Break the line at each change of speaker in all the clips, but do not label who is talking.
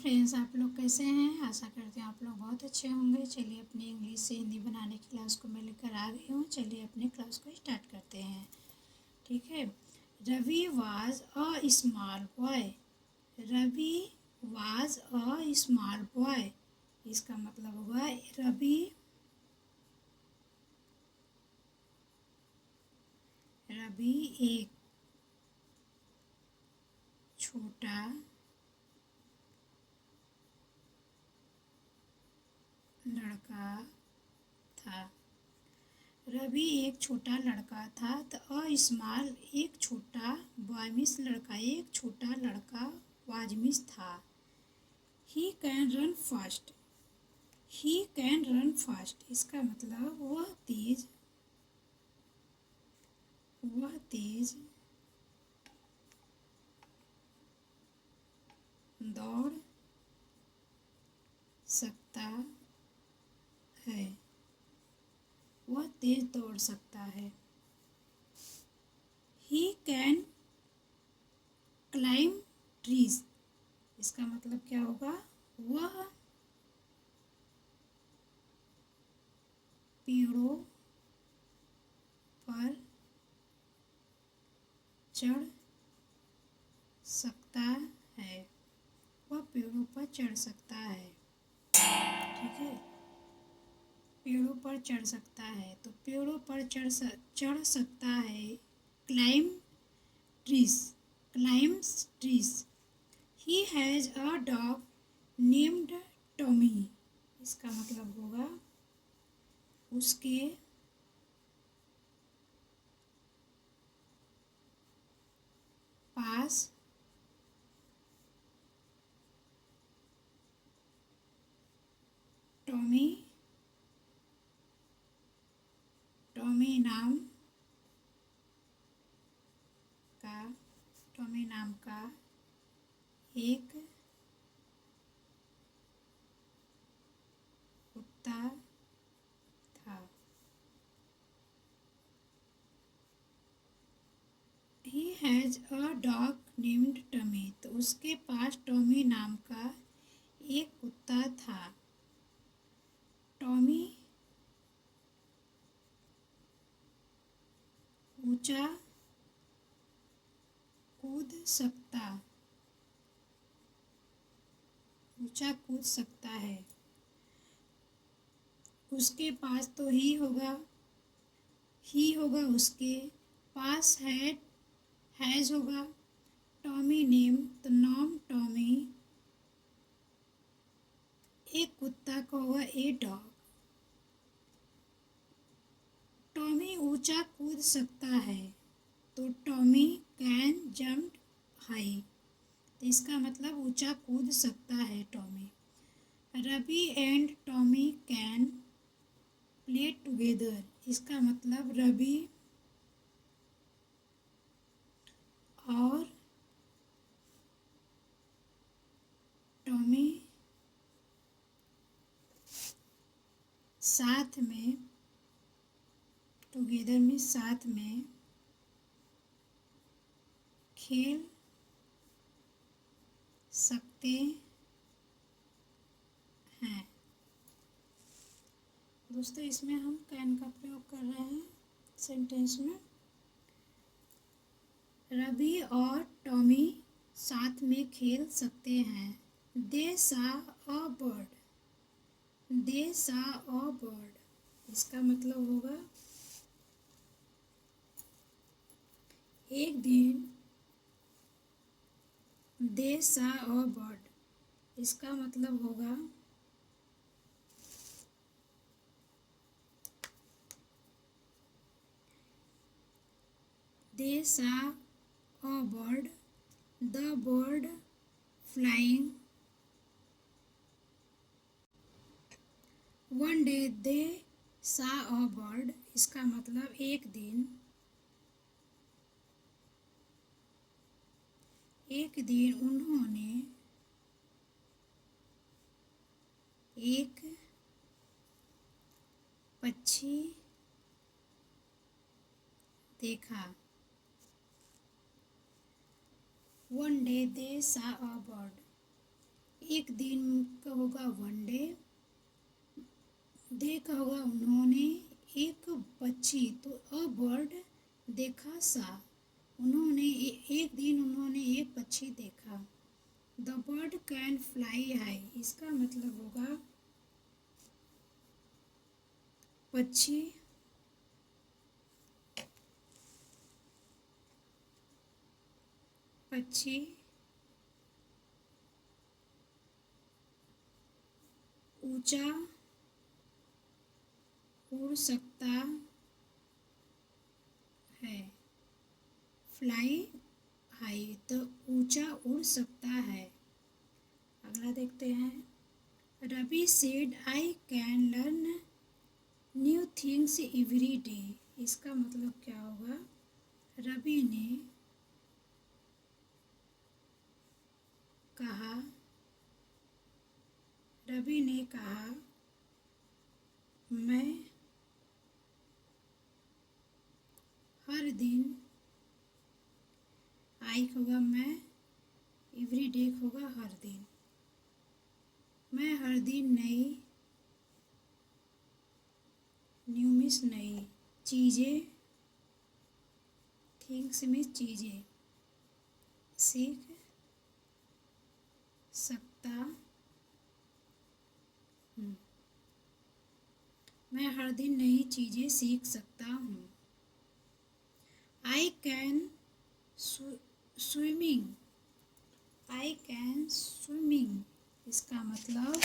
Friends, आप लोग कैसे हैं? आशा करते हैं आप लोग बहुत अच्छे होंगे। चलिए अपनी इंग्लिश से हिंदी बनाने की क्लास को मैं लेकर आ गई हूँ। चलिए अपनी क्लास को स्टार्ट करते हैं। ठीक है। Ravi was a small boy. Ravi was a small boy. इसका मतलब हुआ रवि एक छोटा लड़का था। रवि एक छोटा लड़का था। तो अ स्मॉल एक छोटा बॉय मीन्स लड़का, एक छोटा लड़का वाज मीन्स था। He can run fast. He can run fast इसका मतलब वह तेज दौड़ सकता है। वह तेज दौड़ सकता है। ही कैन क्लाइम ट्रीज इसका मतलब क्या होगा? वह पेड़ों पर चढ़ सकता है। वह पेड़ों पर चढ़ सकता है। ठीक है। पेड़ों पर चढ़ सकता है, तो पेड़ों पर चढ़ सकता है। Climb trees. Climbs trees. He has a dog named Tommy. इसका मतलब होगा उसके पास टॉमी टॉमी नाम का टॉमी नाम का एक कुत्ता था। He has a dog named Tommy. तो उसके पास टॉमी नाम का एक कुत्ता था। टॉमी ऊंचा कूद सकता है। उसके पास तो ही होगा उसके पास हैज होगा। टॉमी नेम तो नाम टॉमी, एक कुत्ता का होगा ए डॉग। टॉमी ऊंचा कूद सकता है, तो टॉमी कैन जंप हाई। तो इसका मतलब ऊंचा कूद सकता है Tommy. Ravi and Tommy can play together. इसका मतलब रवि और टॉमी साथ में, टुगेदर में साथ में खेल सकते हैं। दोस्तों, इसमें हम कैन का प्रयोग कर रहे हैं सेंटेंस में। रवि और टॉमी साथ में खेल सकते हैं। दे saw a bird. They saw a bird इसका मतलब होगा एक दिन दे सा अ बर्ड इसका मतलब होगा they saw a bird the bird flying one day. They saw a bird इसका मतलब एक दिन उन्होंने एक पक्षी देखा। One day they saw a bird एक दिन का होगा वन डे, दे का होगा उन्होंने, एक पक्षी तो अ बर्ड देखा सा, उन्होंने एक दिन उन्होंने एक पक्षी देखा। The bird can fly high, इसका मतलब होगा पक्षी पक्षी ऊंचा उड़ सकता है। फ्लाई हाई तो ऊंचा उड़ सकता है। अगला देखते हैं। Ravi said I can learn new things every day, इसका मतलब क्या होगा? रवि ने कहा मैं हर दिन, आई होगा मैं, एवरी डे होगा हर दिन, मैं हर दिन नई, न्यू मीन्स नई चीज़ें, थिंग्स मीन्स चीज़ें, सीख सकता हूँ। मैं हर दिन नई चीज़ें सीख सकता हूँ। I can swimming, I can swimming, इसका मतलब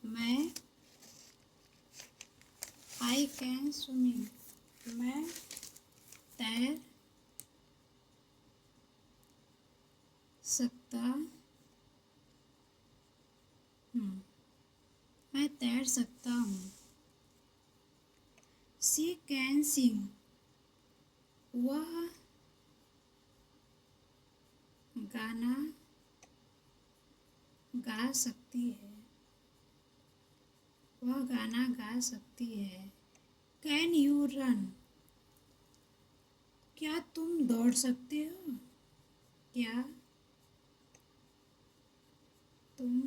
मैं, आई कैन स्विमिंग, मैं तैर सकता हूँ, मैं तैर सकता हूँ। शी कैन सिंग, वह गाना गा सकती है, वह गाना गा सकती है। कैन यू रन, क्या तुम दौड़ सकते हो? क्या तुम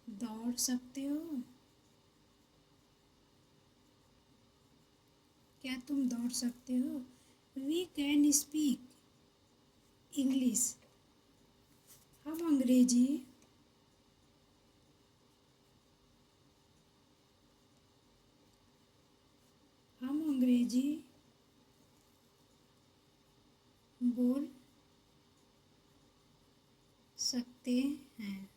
दौड़ सकते हो? क्या तुम दौड़ सकते हो? वी कैन स्पीक इंग्लिश, हम अंग्रेजी बोल सकते हैं।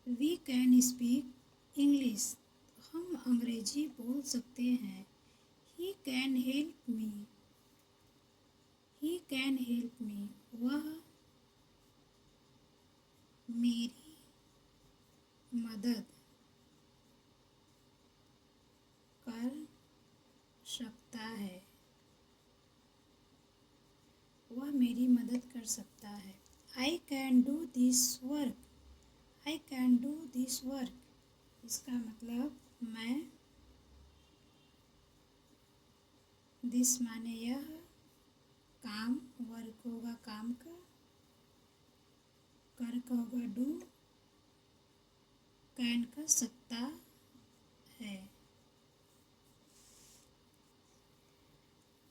वी कैन स्पीक इंग्लिश, हम अंग्रेजी बोल सकते हैं। He can help me, he can help me, वह मेरी मदद कर सकता है, वह मेरी मदद कर सकता है। I can do this work, I can do this work, इसका मतलब मैं, दिस माने यह, काम, वर्क होगा काम का, कर का होगा डू, कैन का सकता है।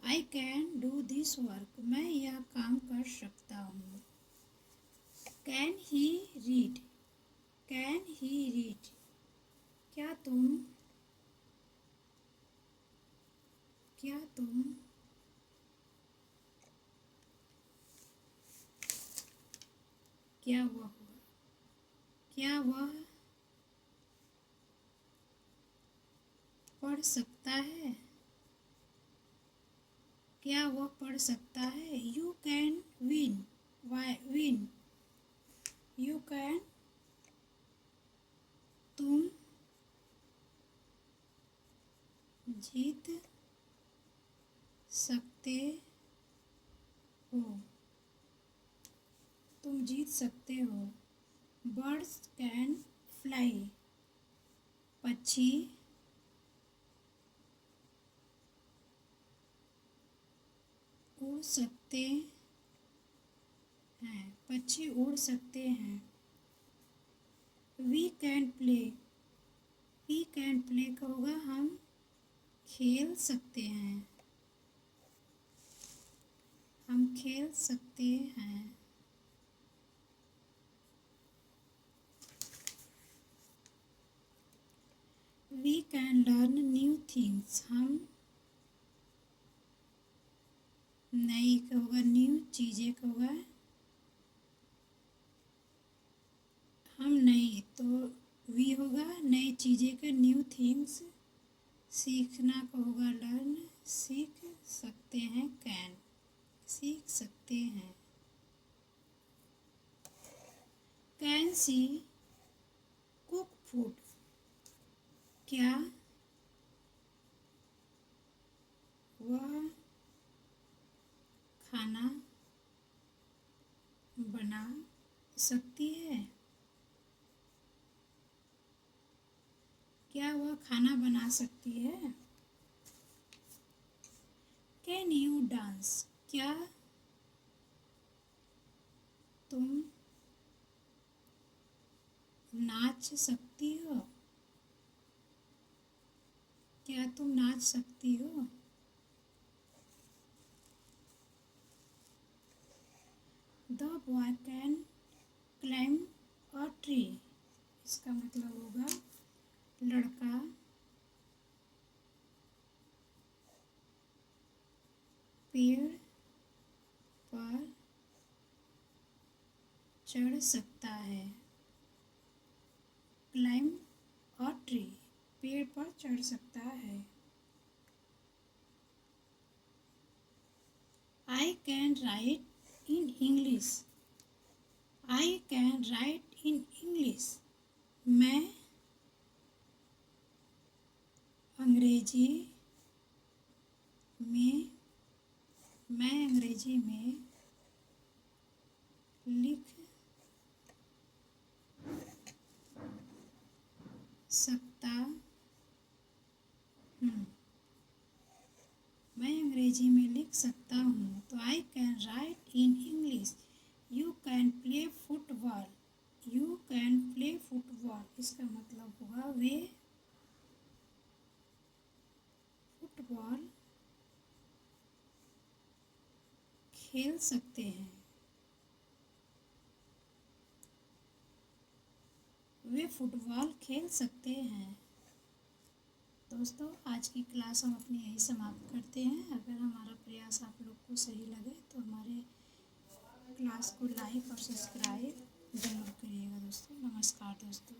I can do this work, मैं यह काम कर सकता हूँ। Can he read, can he read, क्या तुम क्या वह हुआ, क्या वह पढ़ सकता है? क्या वह पढ़ सकता है? You can win, win, you can, तुम जीत सकते हो, तुम जीत सकते हो। बर्ड्स कैन फ्लाई, पक्षी उड़ सकते हैं। पक्षी उड़ सकते हैं। We can play, we can play का होगा हम खेल सकते हैं, हम खेल सकते हैं। We can learn new things, हम नई का होगा न्यू चीज़ें का होगा हम नई, तो वी होगा नई चीज़ें का न्यू थिंग्स। सीखना का होगा लर्न, सीख सकते हैं कैन, सीख सकते हैं। कैन सी कुक फूड, क्या वह खाना बना सकती है, क्या वह खाना बना सकती है। कैन यू डांस, क्या तुम नाच सकती हो, क्या तुम नाच सकती हो। The boy can climb a tree, इसका मतलब होगा लड़का पेड़ पर चढ़ सकता है। क्लाइंब अ ट्री, पेड़ पर चढ़ सकता है। I can write in English, I can write in English, मैं अंग्रेजी में, मैं अंग्रेजी में लिख सकता हूँ, मैं अंग्रेजी में लिख सकता हूँ। तो I can write in English. You can play football, you can play football, इसका मतलब होगा वे फुटबॉल खेल सकते हैं, वे फुटबॉल खेल सकते हैं। दोस्तों आज की क्लास हम अपनी यही समाप्त करते हैं। अगर हमारा प्रयास आप लोग को सही लगे तो हमारे क्लास को लाइक और सब्सक्राइब जरूर करिएगा दोस्तों। नमस्कार दोस्तों।